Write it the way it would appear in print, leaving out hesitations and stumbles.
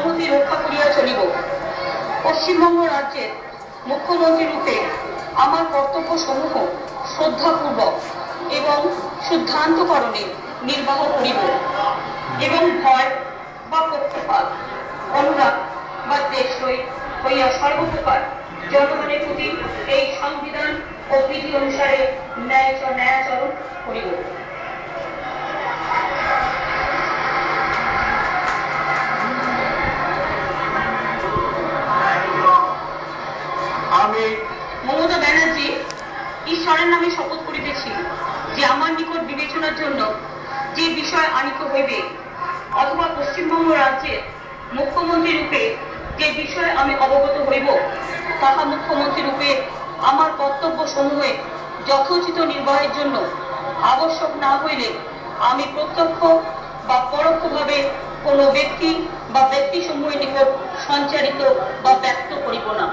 সংহতি রক্ষা করিয়া চলিব। পশ্চিমবঙ্গ রাজ্যের মুখ্যমন্ত্রী রূপে আমার কর্তব্য সমূহ শ্রদ্ধাপূর্বক এবং সিদ্ধান্তকরণে নির্বাহ করিব এবং ভয় বা পক্ষপাত, অনুরাগ বা দেশ হইয়া সর্বপ্রকার জনগণের প্রতি এই সংবিধান ও বিধি অনুসারে ন্যায়াচরণ করিব। আমি মমতা ব্যানার্জি ঈশ্বরের নামে শপথ করিতেছি যে আমার নিকট বিবেচনার জন্য যে বিষয় আনিত হইবে অথবা পশ্চিমবঙ্গ রাজ্যের মুখ্যমন্ত্রী রূপে যে বিষয়ে আমি অবগত হইব তাহা মুখ্যমন্ত্রী রূপে আমার কর্তব্য সমূহে যথোচিত নির্বাহের জন্য আবশ্যক না হইলে আমি প্রত্যক্ষ বা পরোক্ষভাবে কোনো ব্যক্তি বা ব্যক্তি সমূহের নিকট সঞ্চারিত বা ব্যক্ত করিব না।